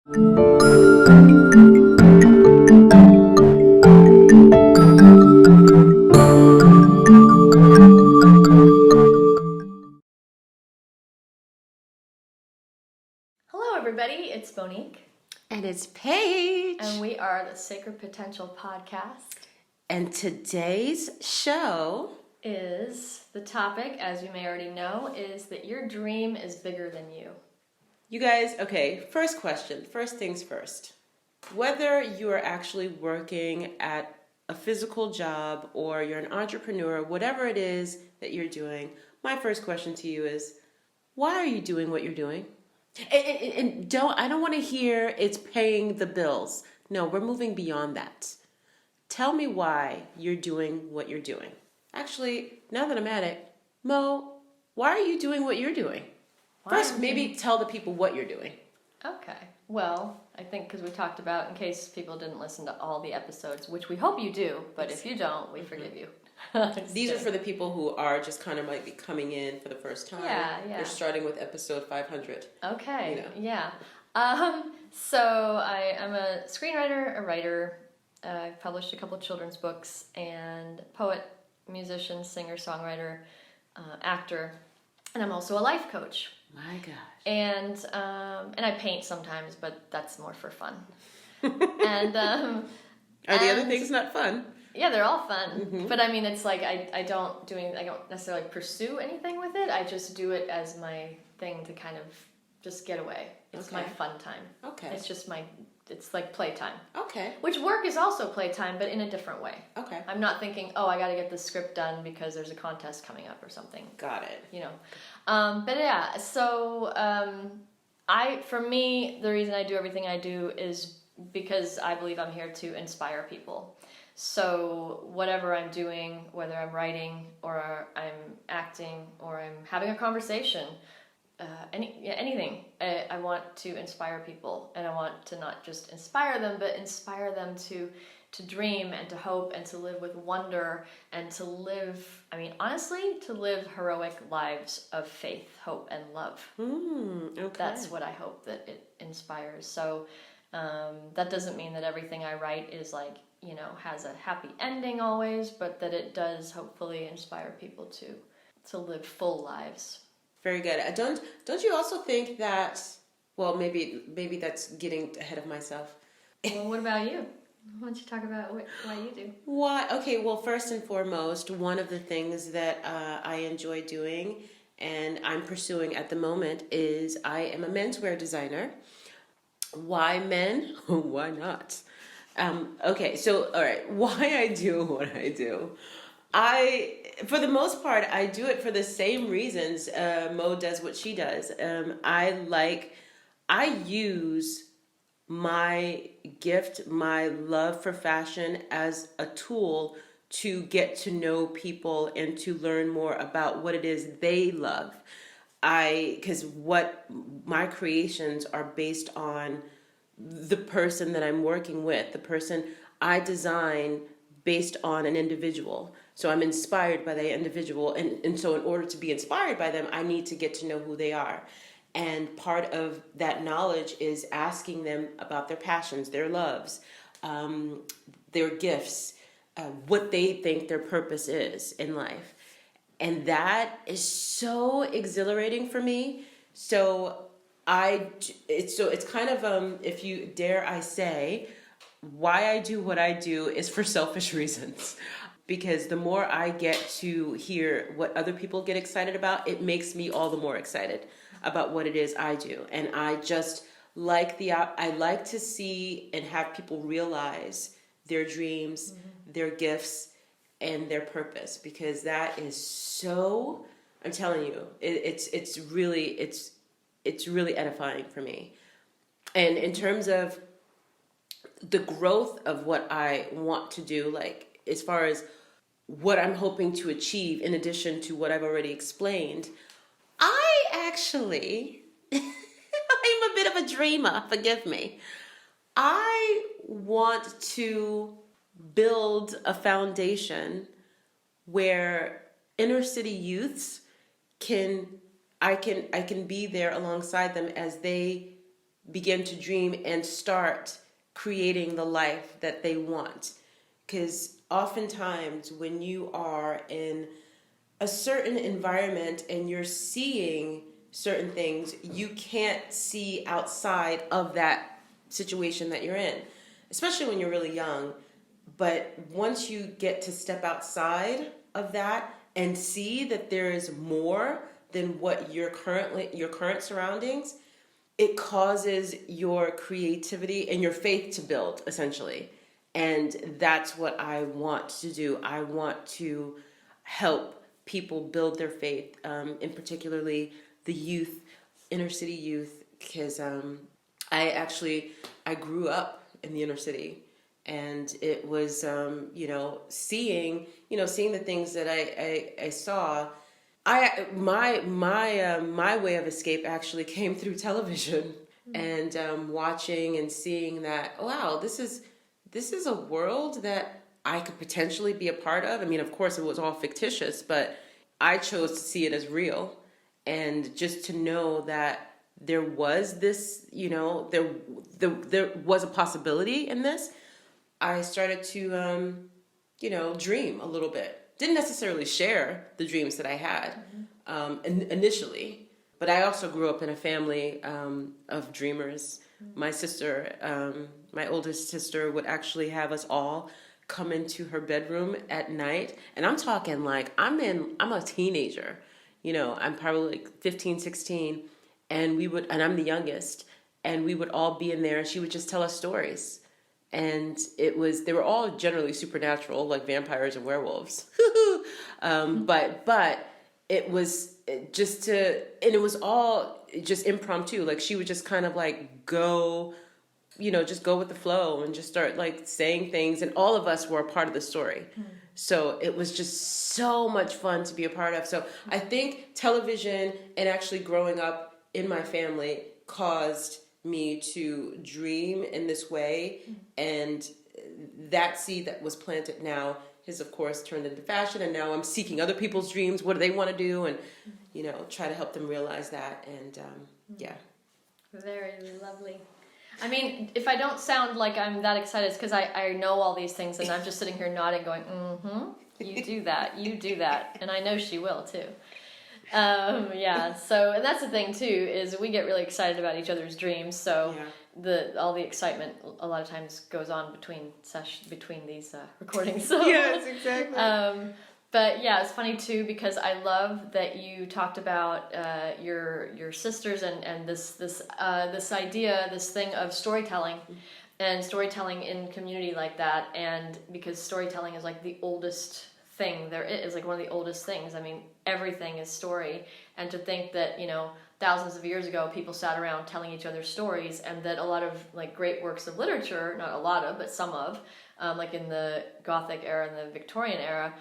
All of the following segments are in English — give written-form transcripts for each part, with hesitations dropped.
Hello everybody, it's Monique. And it's Paige. And we are the Sacred Potential Podcast. And today's show is, the topic, as you may already know, is that your dream is bigger than you. You guys, okay, first question, first things first. Whether you are actually working at a physical job or you're an entrepreneur, whatever it is that you're doing, my first question to you is, why are you doing what you're doing? And I don't want to hear it's paying the bills. No, we're moving beyond that. Tell me why you're doing what you're doing. Actually, now that I'm at it, Mo, why are you doing what you're doing? First, maybe tell the people what you're doing. Okay. Well, I think because we talked about, in case people didn't listen to all the episodes, which we hope you do, but if you don't, we forgive you. These are for the people who are just kind of might be coming in for the first time. Yeah. They're starting with episode 500. Okay, yeah. So I'm a screenwriter, a writer. I've published a couple children's books, and poet, musician, singer, songwriter, actor, and I'm also a life coach. My gosh. And I paint sometimes, but that's more for fun. And are the other things not fun? Yeah, they're all fun. Mm-hmm. But I mean, it's like I don't necessarily pursue anything with it. I just do it as my thing to kind of just get away. It's my fun time. Okay. It's just it's like playtime. Okay. Which work is also playtime, but in a different way. Okay. I'm not thinking, oh, I got to get this script done because there's a contest coming up or something. Got it. You know. But yeah, so for me, the reason I do everything I do is because I believe I'm here to inspire people. So whatever I'm doing, whether I'm writing or I'm acting or I'm having a conversation, anything, I want to inspire people, and I want to not just inspire them, but inspire them to dream and to hope and to live with wonder and to live, honestly, to live heroic lives of faith, hope, and love. Okay. That's what I hope that it inspires. So that doesn't mean that everything I write is has a happy ending always, but that it does hopefully inspire people to live full lives. Very good. Don't you also think that, well, maybe that's getting ahead of myself. Well, what about you? Why don't you talk about why you do? Why? Okay, well, first and foremost, one of the things that I enjoy doing and I'm pursuing at the moment is I am a menswear designer. Why men? Why not? Okay, so, all right, why I do what I do. For the most part, I do it for the same reasons Mo does what she does. I use my gift, my love for fashion as a tool to get to know people and to learn more about what it is they love. Because what my creations are based on the person that I'm working with, the person I design based on an individual. So I'm inspired by that individual. And so in order to be inspired by them, I need to get to know who they are. And part of that knowledge is asking them about their passions, their loves, their gifts, what they think their purpose is in life. And that is so exhilarating for me. So it's kind of, if you dare I say, why I do what I do is for selfish reasons. Because the more I get to hear what other people get excited about, it makes me all the more excited about what it is I do. And I just I like to see and have people realize their dreams, their gifts, and their purpose. Because that is so, I'm telling you, it's really edifying for me. And in terms of the growth of what I want to do, like as far as what I'm hoping to achieve in addition to what I've already explained, I actually, I'm a bit of a dreamer, forgive me. I want to build a foundation where inner city youths I can be there alongside them as they begin to dream and start creating the life that they want. Because oftentimes when you are in a certain environment and you're seeing certain things, you can't see outside of that situation that you're in, especially when you're really young. But once you get to step outside of that and see that there is more than what your current surroundings, it causes your creativity and your faith to build, essentially. And that's what I want to do. I want to help people build their faith, in particularly the youth, inner city youth, because I grew up in the inner city, and it was seeing the things that I saw. My way of escape actually came through television, and watching and seeing that, wow, this is a world that I could potentially be a part of. I mean, of course, it was all fictitious, but I chose to see it as real, and just to know that there was this, there was a possibility in this. I started to, dream a little bit. Didn't necessarily share the dreams that I had initially, but I also grew up in a family of dreamers. My sister, my oldest sister, would actually have us all come into her bedroom at night, and I'm talking like I'm a teenager, I'm probably like 15, 16, and I'm the youngest, and we would all be in there, and she would just tell us stories. And they were all generally supernatural, like vampires and werewolves. But it was it was all just impromptu. Like she would just kind of like go, just go with the flow and just start like saying things. And all of us were a part of the story. So it was just so much fun to be a part of. So I think television and actually growing up in my family caused me to dream in this way, and that seed that was planted now has of course turned into fashion, and now I'm seeking other people's dreams. What do they want to do? And try to help them realize that. And very lovely. I mean, if I don't sound like I'm that excited, it's because I know all these things, and I'm just sitting here nodding going, you do that, and I know she will too. So, and that's the thing too, is we get really excited about each other's dreams, so all the excitement a lot of times goes on between these recordings. So yes, exactly. But yeah, it's funny too, because I love that you talked about your sisters and this idea, this thing of storytelling, and storytelling in community like that, and because storytelling is like the oldest thing there is, like one of the oldest things. I mean, everything is story, and to think that thousands of years ago people sat around telling each other stories, and that a lot of like great works of literature, not a lot of, but some of, like in the Gothic era and the Victorian era,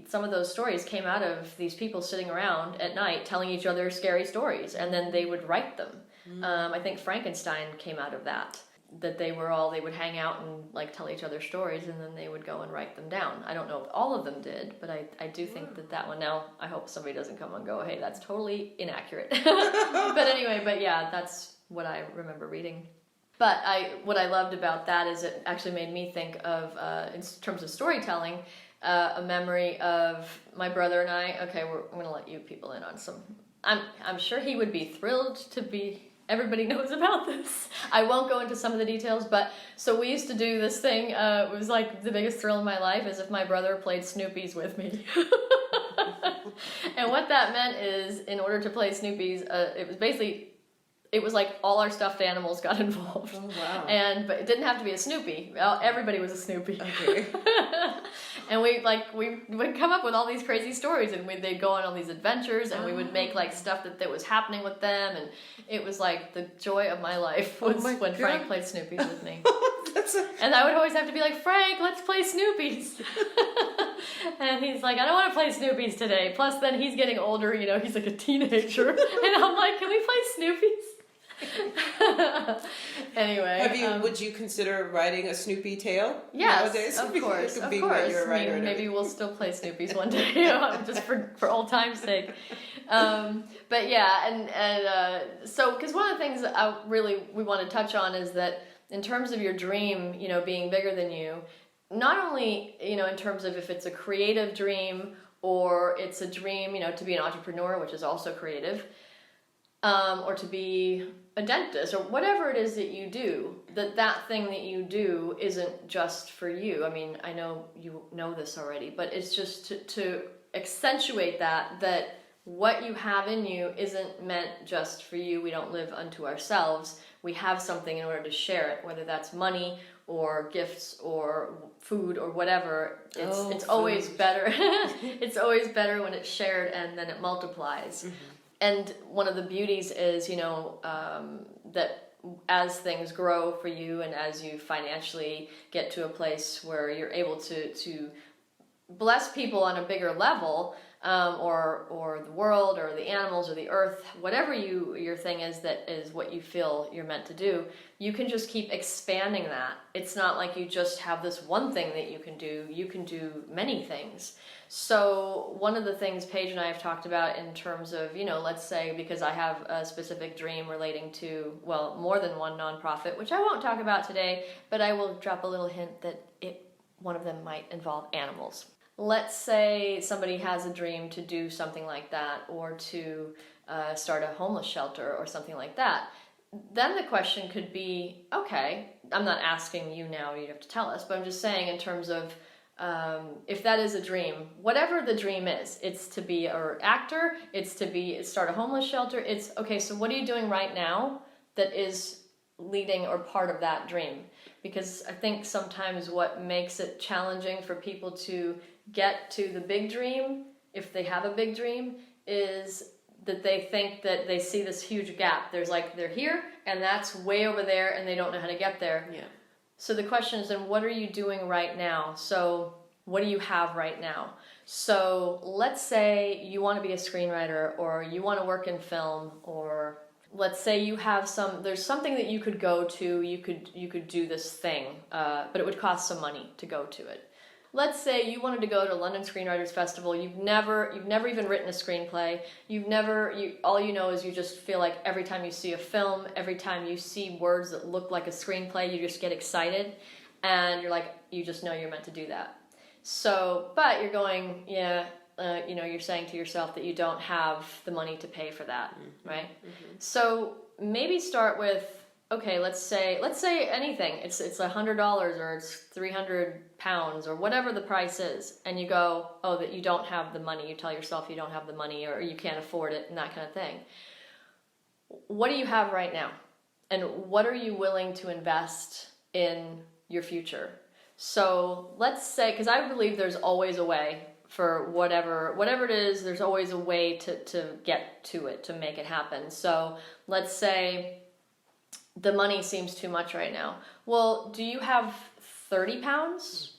some of those stories came out of these people sitting around at night telling each other scary stories, and then they would write them. I think Frankenstein came out of that they would hang out and like tell each other stories, and then they would go and write them down. I don't know if all of them did, but I do think that one, now I hope somebody doesn't come and go, hey, that's totally inaccurate. But anyway, that's what I remember reading. But what I loved about that is it actually made me think of, in terms of storytelling, a memory of my brother and I. Okay, I'm going to let you people in on some. I'm sure he would be thrilled to be. Everybody knows about this. I won't go into some of the details, but so we used to do this thing. It was like the biggest thrill in my life, is if my brother played Snoopies with me. And what that meant is, in order to play Snoopies, it was like all our stuffed animals got involved. Oh, wow. But it didn't have to be a Snoopy. Well, everybody was a Snoopy. Okay. And we would come up with all these crazy stories, and they'd go on all these adventures, and we would make like stuff that was happening with them, and it was like the joy of my life was when Frank played Snoopies with me. And I would always have to be like, Frank, let's play Snoopies. And he's like, I don't want to play Snoopies today. Plus then he's getting older, he's like a teenager. And I'm like, can we play Snoopies? Anyway, would you consider writing a Snoopy tale nowadays? Of course, of course. Maybe we'll still play Snoopies one day, just for old time's sake. But yeah, so because one of the things we want to touch on is that in terms of your dream, being bigger than you, not only in terms of if it's a creative dream or it's a dream, to be an entrepreneur, which is also creative, or to be a dentist or whatever it is that you do, that thing that you do isn't just for you. I mean, I know you know this already, but it's just to accentuate that what you have in you isn't meant just for you. We don't live unto ourselves. We have something in order to share it, whether that's money or gifts or food or whatever. It's always better. It's always better when it's shared and then it multiplies. Mm-hmm. And one of the beauties is, that as things grow for you and as you financially get to a place where you're able to bless people on a bigger level, or the world or the animals or the earth, whatever your thing is that is what you feel you're meant to do, you can just keep expanding that. It's not like you just have this one thing that you can do many things. So one of the things Paige and I have talked about in terms of, let's say, because I have a specific dream relating to, more than one nonprofit, which I won't talk about today, but I will drop a little hint that one of them might involve animals. Let's say somebody has a dream to do something like that, or to start a homeless shelter or something like that. Then the question could be, okay, I'm not asking you now, you have to tell us, but I'm just saying in terms of if that is a dream, whatever the dream is, it's to be an actor, it's to start a homeless shelter, it's, okay, so what are you doing right now that is leading or part of that dream? Because I think sometimes what makes it challenging for people to get to the big dream, if they have a big dream, is that they think that they see this huge gap. There's they're here and that's way over there and they don't know how to get there. Yeah. So the question is then, what are you doing right now? So what do you have right now? So let's say you want to be a screenwriter, or you want to work in film, or let's say you have there's something that you could go to, you could do this thing, but it would cost some money to go to it. Let's say you wanted to go to London Screenwriters Festival. You've never even written a screenplay. All you know is you just feel like every time you see a film, every time you see words that look like a screenplay, you just get excited, and you just know you're meant to do that. So, but you're going, you're saying to yourself that you don't have the money to pay for that, mm-hmm. right? Mm-hmm. So maybe start with, okay, let's say anything. It's $100 or it's £300 or whatever the price is, and you go, that you don't have the money. You tell yourself you don't have the money, or you can't afford it, and that kind of thing. What do you have right now, and what are you willing to invest in your future? So let's say, because I believe there's always a way for whatever it is. There's always a way to get to it, to make it happen. So let's say the money seems too much right now. Well, do you have 30 pounds?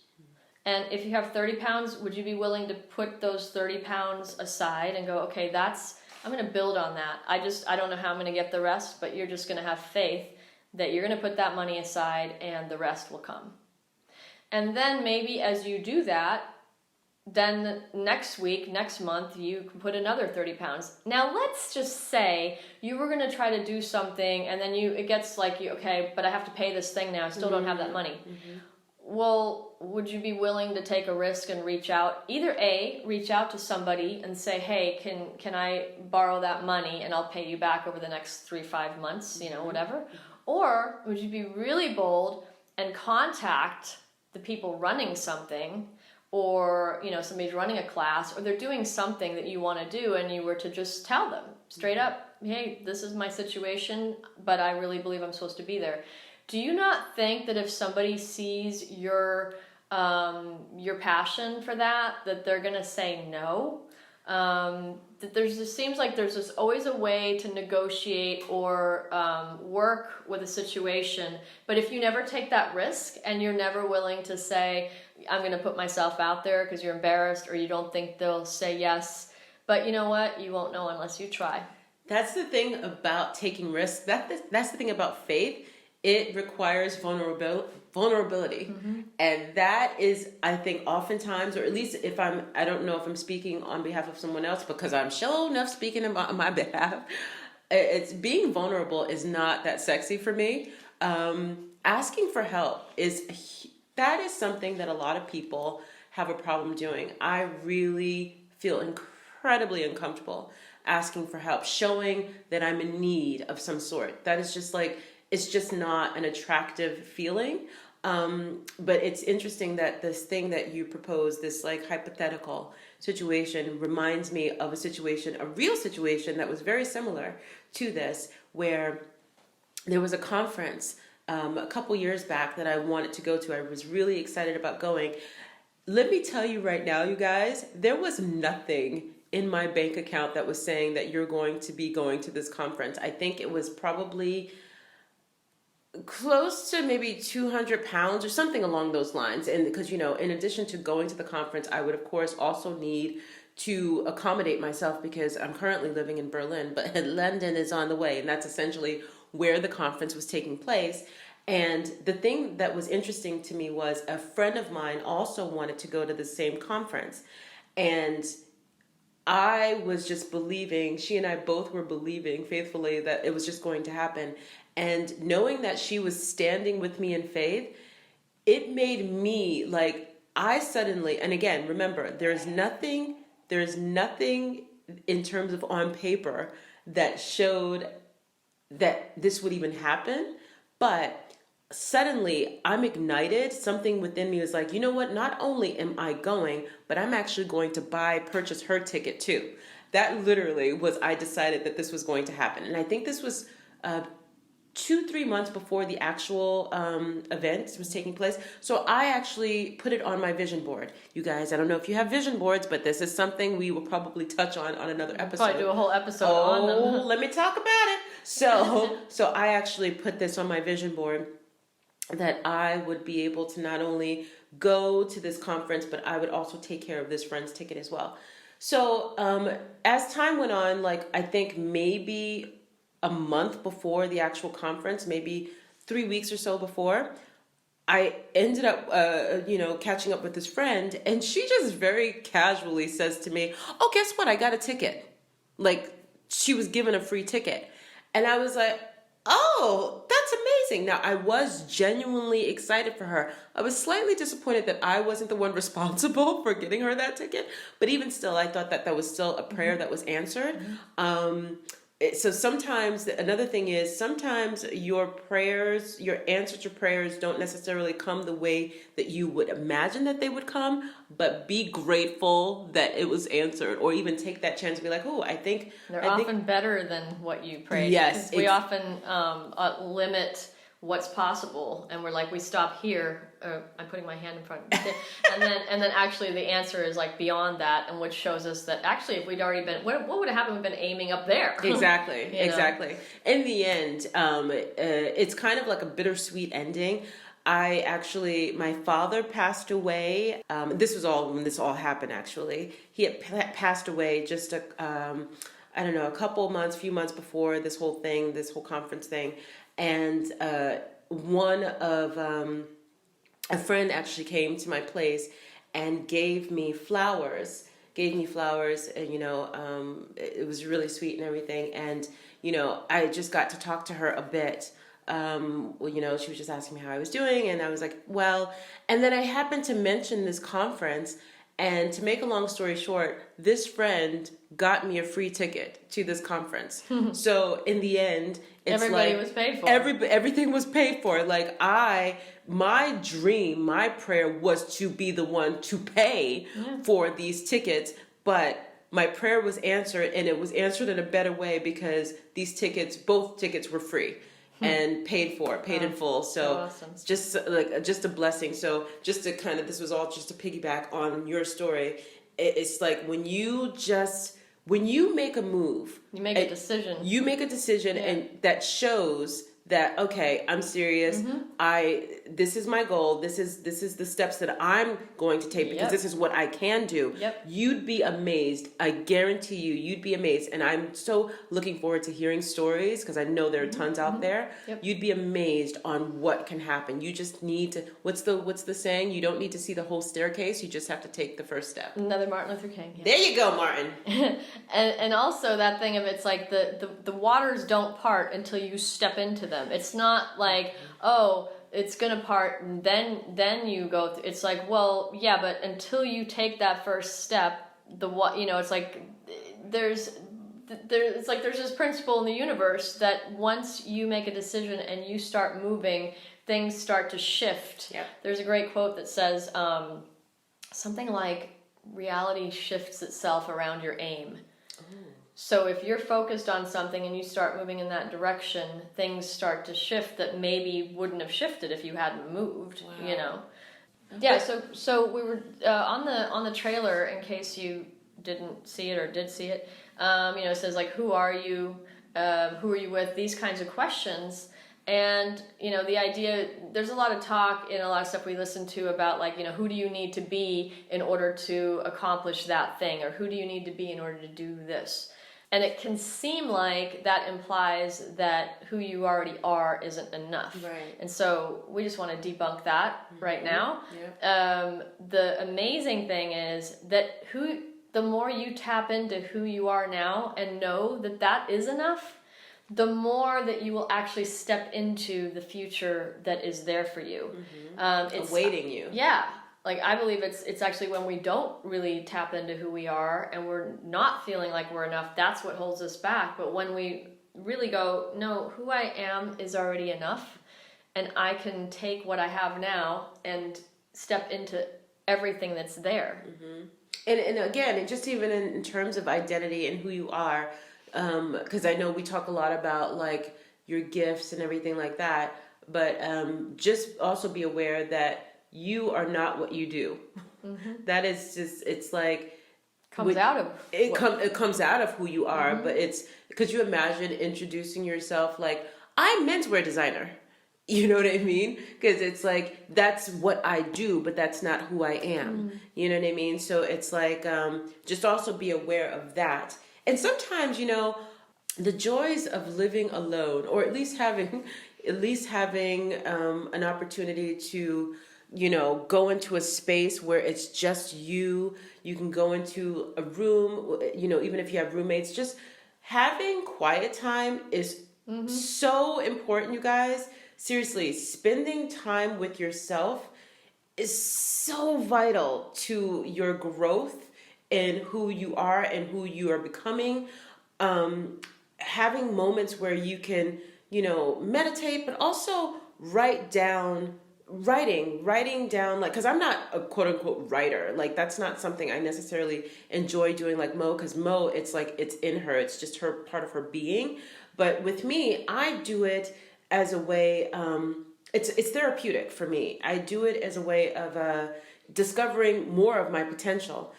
And if you have 30 pounds, would you be willing to put those 30 pounds aside and go, okay, I'm going to build on that. I don't know how I'm going to get the rest, but you're just going to have faith that you're going to put that money aside and the rest will come. And then maybe as you do that, then next month, you can put another 30 pounds. Now, let's just say you were going to try to do something, and then it gets okay, but I have to pay this thing now. I still don't have that money. Mm-hmm. Well, would you be willing to take a risk and reach out? Either reach out to somebody and say, hey, can I borrow that money and I'll pay you back over the next 3-5 months, whatever. Or would you be really bold and contact the people running something, or somebody's running a class, or they're doing something that you want to do, and you were to just tell them straight up, hey, this is my situation, but I really believe I'm supposed to be there. Do you not think that if somebody sees your passion for that they're going to say no? That seems like there's always a way to negotiate or work with a situation, but if you never take that risk and you're never willing to say, I'm going to put myself out there because you're embarrassed or you don't think they'll say yes, but you know what? You won't know unless you try. That's the thing about taking risks. That's the thing about faith. It requires vulnerability. Mm-hmm. And that is, I think, oftentimes, or at least I don't know if I'm speaking on behalf of someone else, because I'm sure enough speaking on my behalf. It's being vulnerable is not that sexy for me. Asking for help that is something that a lot of people have a problem doing. I really feel incredibly uncomfortable asking for help, showing that I'm in need of some sort. That is just like, it's just not an attractive feeling. But it's interesting that this thing that you propose, this like hypothetical situation, reminds me of a real situation that was very similar to this, where there was a conference a couple years back that I wanted to go to. I was really excited about going. Let me tell you right now, you guys, there was nothing in my bank account that was saying that you're going to be going to this conference. I think it was probably close to maybe 200 pounds or something along those lines. And because, in addition to going to the conference, I would, of course, also need to accommodate myself, because I'm currently living in Berlin, but London is on the way. And that's essentially where the conference was taking place. And the thing that was interesting to me was a friend of mine also wanted to go to the same conference. And I was just believing, she and I both were believing faithfully that it was just going to happen. And knowing that she was standing with me in faith, it made me like, I suddenly, and again, remember, there's nothing in terms of on paper that showed that this would even happen. But suddenly I'm ignited. Something within me was like, you know what? Not only am I going, but I'm actually going to purchase her ticket too. That literally was, I decided that this was going to happen. And I think this was 2-3 months before the actual event was taking place. So I actually put it on my vision board. You guys, I don't know if you have vision boards, but this is something we will probably touch on another episode. Probably do a whole episode on them. Let me talk about it. So I actually put this on my vision board, that I would be able to not only go to this conference, but I would also take care of this friend's ticket as well. So as time went on, like I think maybe a month before the actual conference, maybe 3 weeks or so before, I ended up, catching up with this friend, and she just very casually says to me, "Oh, guess what? I got a ticket." Like she was given a free ticket. And I was like, "Oh, that's amazing." Now, I was genuinely excited for her. I was slightly disappointed that I wasn't the one responsible for getting her that ticket. But even still, I thought that was still a prayer that was answered. So sometimes, another thing is, sometimes your answer to prayers don't necessarily come the way that you would imagine that they would come, but be grateful that it was answered, or even take that chance to be like, "Oh, I think..." They're often better than what you prayed. Yes. We often limit what's possible, and we're like, we stop here. I'm putting my hand in front, and then actually the answer is like beyond that, and which shows us that actually if we'd already been, what would have happened? We've been aiming up there. Exactly, exactly. In the end, it's kind of like a bittersweet ending. My father passed away. This was all when this all happened. Actually, he had passed away just a few months before this whole conference thing. And a friend actually came to my place and gave me flowers. And, it was really sweet and everything. And, I just got to talk to her a bit. She was just asking me how I was doing. And I was like, well, and then I happened to mention this conference. And to make a long story short, this friend got me a free ticket to this conference. So in the end, it's everybody was paid for. Everything was paid for. Like my dream, my prayer was to be the one to pay for these tickets, but my prayer was answered, and it was answered in a better way because both tickets were free. And paid in full. So awesome. It's just a blessing. So just to this was all just to piggyback on your story. It's like when you make a move, you make a decision, and that shows that, okay, I'm serious. This is my goal. This is the steps that I'm going to take because this is what I can do. You'd be amazed. I guarantee you'd be amazed. And I'm so looking forward to hearing stories because I know there are tons out there. You'd be amazed on what can happen. You just need to, what's the saying? You don't need to see the whole staircase. You just have to take the first step. Another Martin Luther King. There you go, Martin. and also that thing of it's like the waters don't part until you step into them. It's not like, oh, it's gonna part and then you go it's like, well, yeah, but until you take that first step, it's like there's this principle in the universe that once you make a decision and you start moving, things start to shift. There's a great quote that says something like, reality shifts itself around your aim. So if you're focused on something and you start moving in that direction, things start to shift that maybe wouldn't have shifted if you hadn't moved. Yeah. So we were on the trailer, in case you didn't see it or did see it. It says like, who are you? Who are you with? These kinds of questions. And, the idea, there's a lot of talk in a lot of stuff we listen to about like, who do you need to be in order to accomplish that thing? Or who do you need to be in order to do this? And it can seem like that implies that who you already are isn't enough. Right. And so we just want to debunk that right now. The amazing thing is that the more you tap into who you are now and know that is enough, the more that you will actually step into the future that is there for you. It's awaiting you. Yeah. Like, I believe it's actually when we don't really tap into who we are and we're not feeling like we're enough, that's what holds us back. But when we really go, no, who I am is already enough, and I can take what I have now and step into everything that's there. And again, just even in terms of identity and who you are, because I know we talk a lot about like your gifts and everything like that, but just also be aware that you are not what you do. That is just, it's like comes out of it comes out of who you are. But it's, could you imagine introducing yourself like, I'm menswear designer? You know what I mean? Because it's like, that's what I do, but that's not who I am. You know what I mean? So it's like, just also be aware of that. And sometimes, the joys of living alone, or at least having an opportunity to, go into a space where it's just you. You can go into a room, even if you have roommates, just having quiet time is so important, you guys. Seriously, spending time with yourself is so vital to your growth and who you are and who you are becoming. Having moments where you can, meditate, but also writing down, like, because I'm not a quote unquote writer. Like, that's not something I necessarily enjoy doing like Mo, because Mo, it's like, it's in her, it's just her, part of her being. But with me, I do it as a way, it's therapeutic for me. I do it as a way of discovering more of my potential.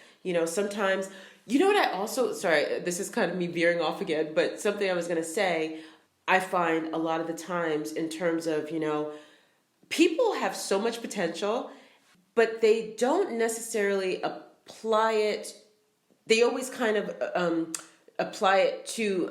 Sometimes, what I also, sorry, this is kind of me veering off again, but something I was going to say, I find a lot of the times in terms of, people have so much potential, but they don't necessarily apply it. They always kind of apply it to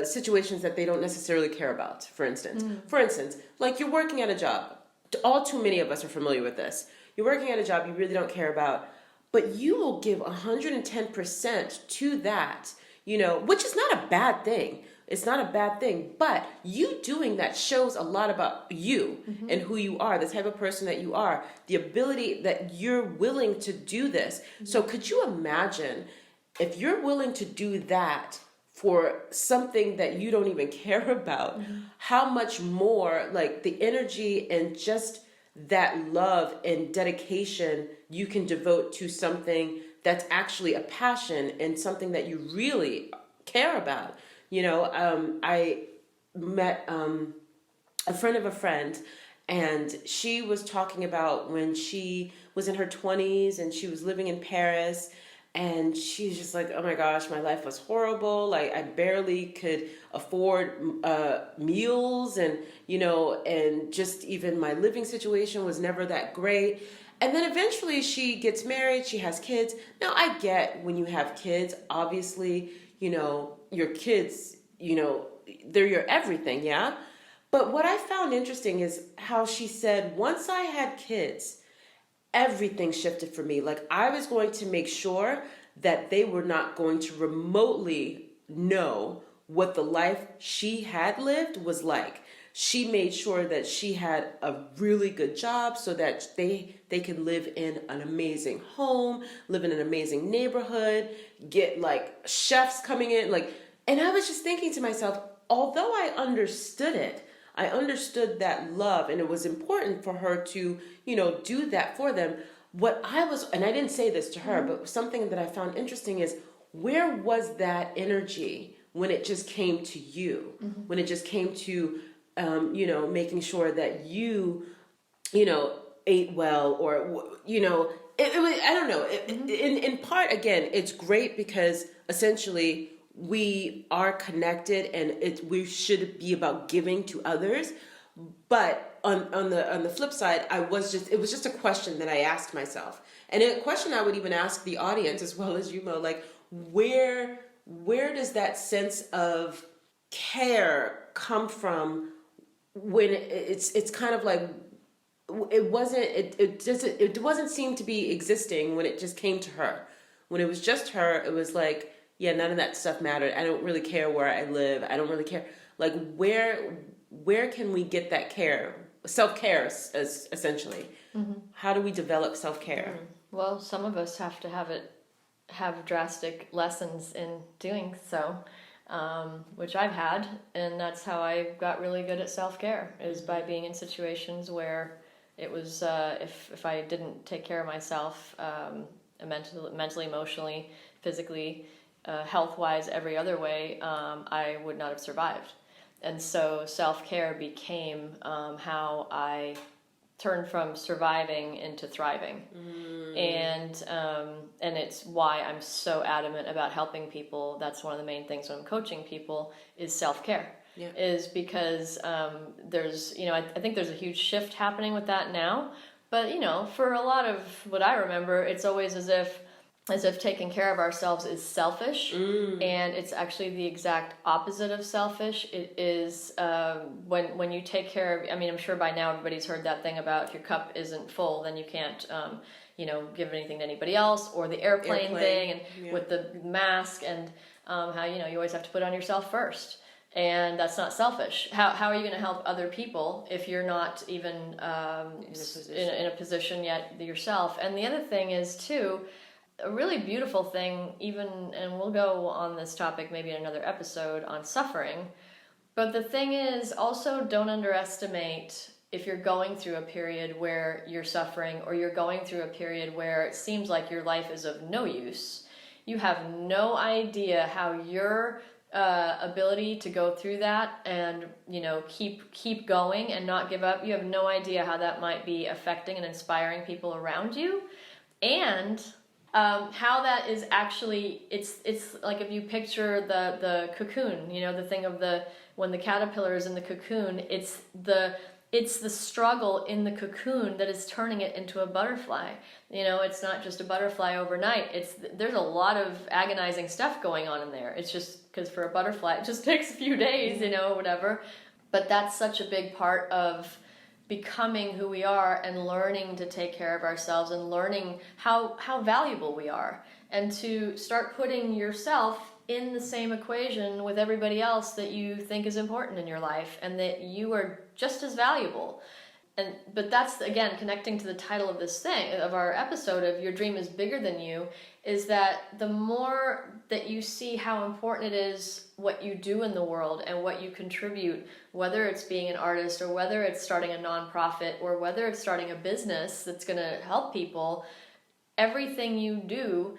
situations that they don't necessarily care about, for instance. For instance, like you're working at a job. All too many of us are familiar with this. You're working at a job you really don't care about, but you will give 110% to that, which is not a bad thing. It's not a bad thing, but you doing that shows a lot about you and who you are, the type of person that you are, the ability that you're willing to do this. So could you imagine if you're willing to do that for something that you don't even care about, how much more like the energy and just that love and dedication you can devote to something that's actually a passion and something that you really care about. I met a friend of a friend, and she was talking about when she was in her 20s and she was living in Paris, And she's just like, oh my gosh, my life was horrible. Like I barely could afford meals, and and just even my living situation was never that great. And then eventually she gets married, she has kids. Now I get when you have kids, obviously, your kids, they're your everything, yeah? But what I found interesting is how she said, once I had kids, everything shifted for me. Like I was going to make sure that they were not going to remotely know what the life she had lived was like. She made sure that she had a really good job so that they can live in an amazing home, live in an amazing neighborhood, get like chefs coming in, and I was just thinking to myself, although I understood it, I understood that love, and it was important for her to, do that for them. And I didn't say this to her, but something that I found interesting is, where was that energy when it just came to you? When it just came to, making sure that you, ate well, or, it was, I don't know. In part, again, it's great because essentially we are connected, and we should be about giving to others. But on the flip side, it was just a question that I asked myself, and a question I would even ask the audience as well as you, Mo, like where does that sense of care come from when it's kind of like it wasn't seem to be existing when it just came to her. When it was just her, it was like, yeah, none of that stuff mattered. I don't really care where I live. I don't really care. Like where can we get that care? Self-care, essentially. How do we develop self-care? Well, some of us have to have drastic lessons in doing so, which I've had, and that's how I got really good at self-care, is by being in situations where it was, if I didn't take care of myself, mentally, emotionally, physically, health-wise, every other way, I would not have survived. And so self-care became how I turned from surviving into thriving. And it's why I'm so adamant about helping people. That's one of the main things when I'm coaching people is self-care. Yeah. Is because there's, I think there's a huge shift happening with that now. But, for a lot of what I remember, it's always as if taking care of ourselves is selfish, and it's actually the exact opposite of selfish. It is when you take care of, I'm sure by now everybody's heard that thing about if your cup isn't full, then you can't, give anything to anybody else, or the airplane thing, and with the mask, and how, you always have to put on yourself first. And that's not selfish. How are you going to help other people if you're not even in a position yet yourself? And the other thing is, too, a really beautiful thing, and we'll go on this topic maybe in another episode on suffering, but the thing is also, don't underestimate if you're going through a period where you're suffering, or you're going through a period where it seems like your life is of no use. You have no idea how your ability to go through that and keep going and not give up, you have no idea how that might be affecting and inspiring people around you, and how that is actually, it's like if you picture the cocoon, the thing of when the caterpillar is in the cocoon, it's the struggle in the cocoon that is turning it into a butterfly. It's not just a butterfly overnight. There's a lot of agonizing stuff going on in there. It's just because for a butterfly, it just takes a few days, whatever. But that's such a big part of becoming who we are, and learning to take care of ourselves, and learning how valuable we are, and to start putting yourself in the same equation with everybody else that you think is important in your life, and that you are just as valuable. But that's, again, connecting to the title of this thing, of our episode of Your Dream is Bigger Than You, is that the more that you see how important it is what you do in the world and what you contribute, whether it's being an artist, or whether it's starting a nonprofit, or whether it's starting a business that's going to help people, everything you do,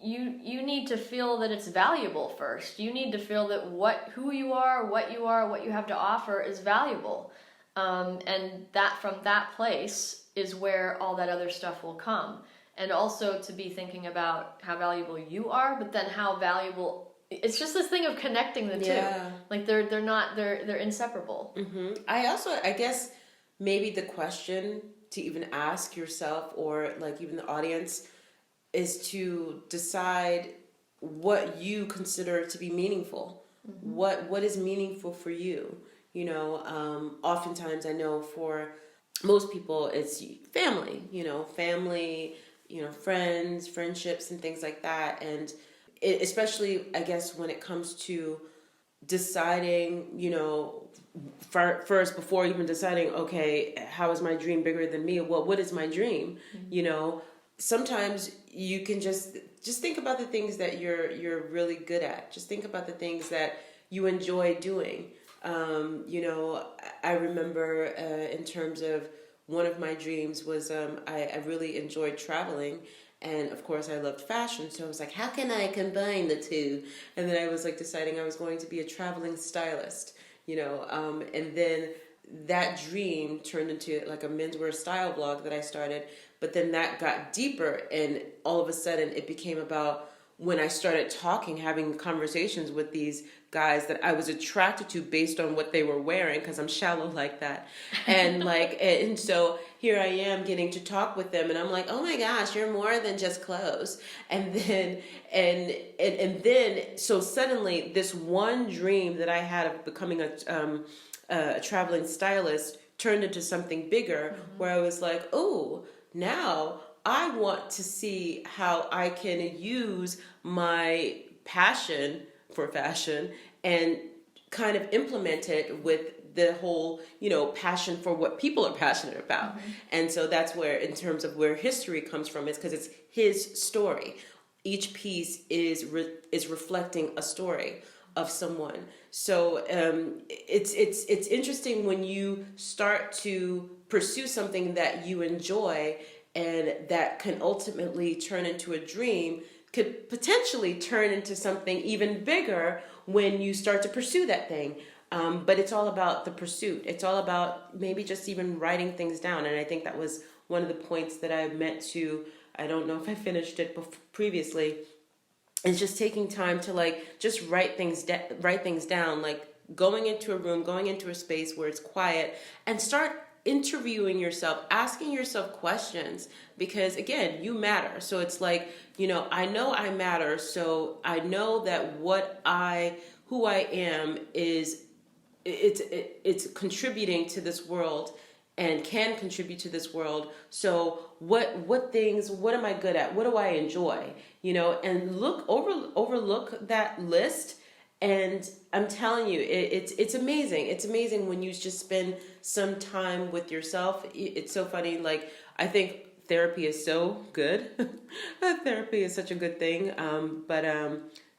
you need to feel that it's valuable first. You need to feel that who you are, what you have to offer is valuable. And that from that place is where all that other stuff will come. and also to be thinking about how valuable you are, but then how valuable, it's just this thing of connecting the two. Like they're inseparable. I guess maybe the question to even ask yourself, or like even the audience, is to decide what you consider to be meaningful. What is meaningful for you? You know, oftentimes I know for most people it's family, friends, friendships, and things like that. And especially, I guess, when it comes to deciding, first, before even deciding, okay, how is my dream bigger than me? Well, what is my dream? Sometimes you can just think about the things that you're really good at. Just think about the things that you enjoy doing. I remember in terms of one of my dreams was I really enjoyed traveling. And of course I loved fashion, so I was like, how can I combine the two? And then I was like deciding I was going to be a traveling stylist, and then that dream turned into like a menswear style blog that I started. But then that got deeper, and all of a sudden it became about when I started having conversations with these guys that I was attracted to based on what they were wearing, because I'm shallow like that. And and so here I am getting to talk with them, and I'm like, oh my gosh, you're more than just clothes. And then, and then, so suddenly this one dream that I had of becoming a traveling stylist turned into something bigger, where I was like, oh, now I want to see how I can use my passion for fashion and kind of implement it with the whole, passion for what people are passionate about. And so that's where, in terms of where history comes from, is because it's his story. Each piece is reflecting a story of someone. So it's interesting when you start to pursue something that you enjoy, and that can ultimately turn into a dream, could potentially turn into something even bigger when you start to pursue that thing. But it's all about the pursuit. It's all about maybe just even writing things down. And I think that was one of the points that I meant to, I don't know if I finished it previously, is just taking time to just write things down, like going into a room, going into a space where it's quiet, and start interviewing yourself, asking yourself questions, because again, you matter. So it's like, I know I matter, so I know that who I am it's contributing to this world and can contribute to this world. So what am I good at? What do I enjoy? And overlook that list. And I'm telling you, it's amazing. It's amazing when you just spend some time with yourself. It's so funny. Like, I think therapy is so good. Therapy is such a good thing. But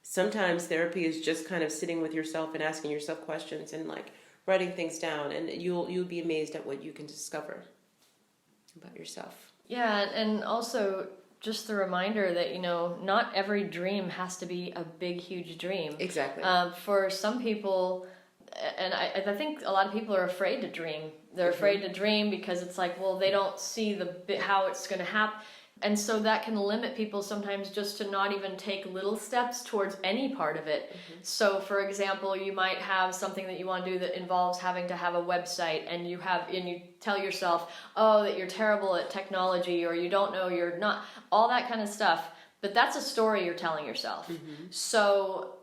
sometimes therapy is just kind of sitting with yourself and asking yourself questions and writing things down. And you'll be amazed at what you can discover about yourself. Yeah, and also just the reminder that, not every dream has to be a big, huge dream. Exactly. For some people, and I think a lot of people are afraid to dream. They're afraid to dream because it's like, well, they don't see how it's going to happen. And so that can limit people sometimes just to not even take little steps towards any part of it. So for example, you might have something that you want to do that involves having to have a website, and you tell yourself, oh, that you're terrible at technology, or you don't know, you're not, all that kind of stuff. But that's a story you're telling yourself. So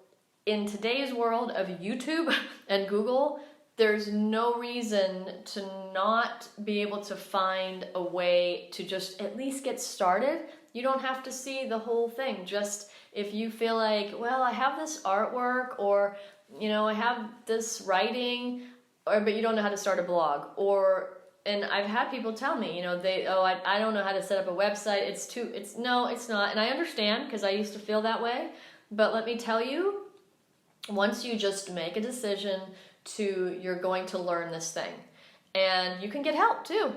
in today's world of YouTube and Google, there's no reason to not be able to find a way to just at least get started. You don't have to see the whole thing. Just if you feel like, well, I have this artwork, or, I have this writing, but you don't know how to start a blog. And I've had people tell me, I don't know how to set up a website. No, it's not. And I understand, because I used to feel that way. But let me tell you, once you just make a decision you're going to learn this thing. And you can get help too.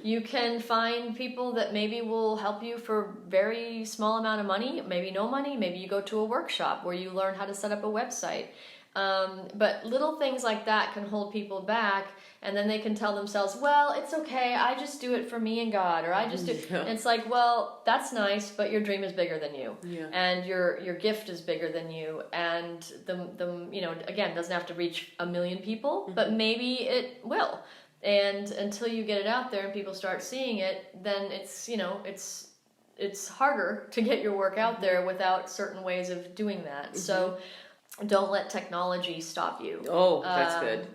You can find people that maybe will help you for very small amount of money, maybe no money. Maybe you go to a workshop where you learn how to set up a website. But little things like that can hold people back. And then they can tell themselves, well, it's okay, I just do it for me and God, or I just do. And it's like, well, that's nice, but your dream is bigger than you, and your gift is bigger than you, and the again, doesn't have to reach 1 million people, but maybe it will. And until you get it out there and people start seeing it, then it's harder to get your work out there without certain ways of doing that. So don't let technology stop you. Oh, that's good.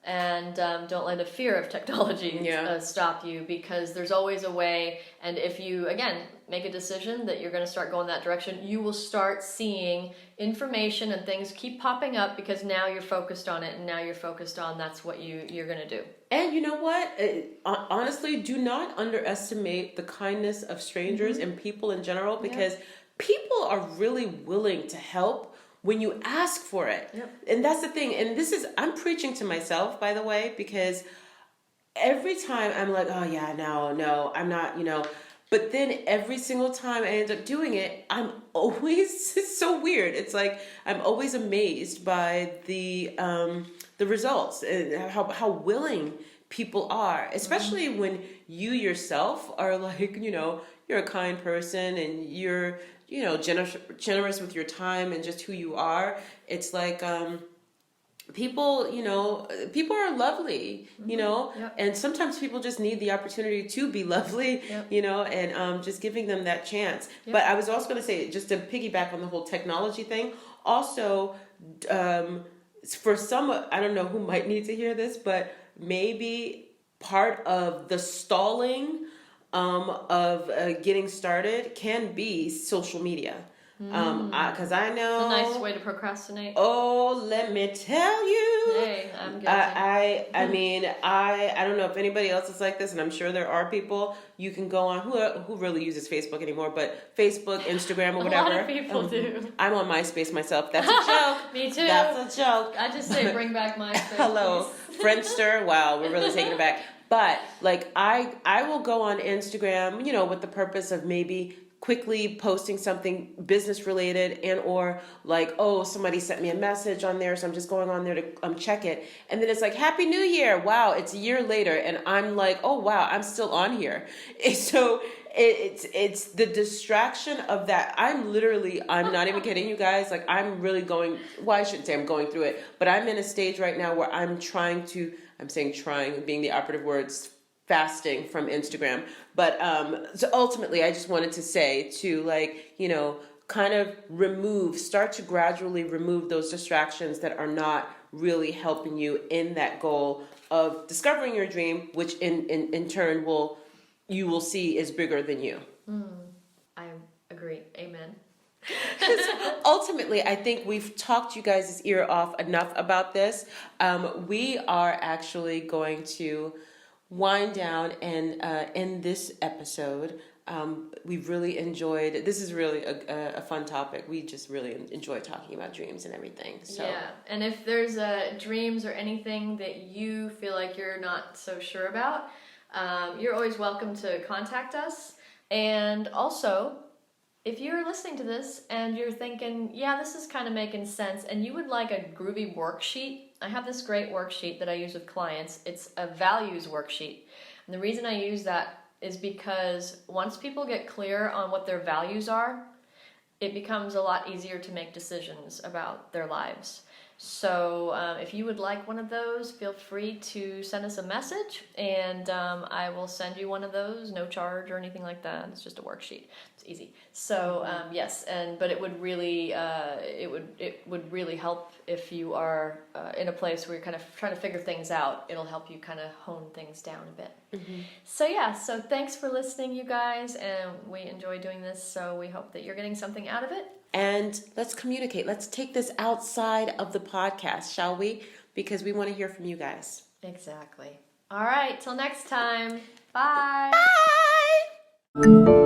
And don't let the fear of technology stop you, because there's always a way. And if you, again, make a decision that you're going to start going that direction, you will start seeing information and things keep popping up, because now you're focused on it, and now you're focused on that's what you're going to do. And you know what? Honestly, do not underestimate the kindness of strangers and people in general, because people are really willing to help when you ask for it. And that's the thing. And I'm preaching to myself, by the way, because every time I'm like, oh yeah, no, I'm not, but then every single time I end up doing it, I'm always, it's so weird. It's like, I'm always amazed by the results and how willing people are, especially when you yourself are like, you're a kind person and you're, generous with your time and just who you are. It's like, people are lovely, and sometimes people just need the opportunity to be lovely, and just giving them that chance. But I was also going to say, just to piggyback on the whole technology thing, also, for some, I don't know who might need to hear this, but maybe part of the stalling of getting started can be social media. Because I know it's a nice way to procrastinate. Oh, let me tell you. Hey, I'm guilty. I mean, I don't know if anybody else is like this, and I'm sure there are people. You can go on who really uses Facebook anymore, but Facebook, Instagram, or whatever. A lot of people do. I'm on MySpace myself. That's a joke. Me too. That's a joke. I just say bring back MySpace. Hello, Friendster. Wow, we're really taking it back. But like I will go on Instagram, with the purpose of maybe quickly posting something business related, and or like, oh, somebody sent me a message on there, so I'm just going on there to check it. And then it's like, Happy New Year. Wow, it's a year later, and I'm like, oh wow, I'm still on here. So it's the distraction of that. I'm not even kidding you guys. Like, I'm really going, well, I shouldn't say I'm going through it, but I'm in a stage right now where I'm saying trying being the operative words, fasting from Instagram. But so ultimately, I just wanted to say to kind of start to gradually remove those distractions that are not really helping you in that goal of discovering your dream, which in turn you will see is bigger than you. I agree. Amen. Ultimately, I think we've talked you guys' ear off enough about this. We are actually going to wind down and end this episode. We've really enjoyed, this is really a fun topic. We just really enjoy talking about dreams and everything. So. Yeah, and if there's dreams or anything that you feel like you're not so sure about, you're always welcome to contact us. And also, if you're listening to this and you're thinking, yeah, this is kind of making sense, and you would like a groovy worksheet, I have this great worksheet that I use with clients. It's a values worksheet. And the reason I use that is because once people get clear on what their values are, it becomes a lot easier to make decisions about their lives. So if you would like one of those, feel free to send us a message, and I will send you one of those, no charge or anything like that. It's just a worksheet. It's easy. So yes, but it would really help if you are in a place where you're kind of trying to figure things out. It'll help you kind of hone things down a bit. Mm-hmm. So thanks for listening, you guys, and we enjoy doing this. So we hope that you're getting something out of it. And let's communicate. Let's take this outside of the podcast, shall we? Because we want to hear from you guys. Exactly. All right. Till next time. Bye. Bye.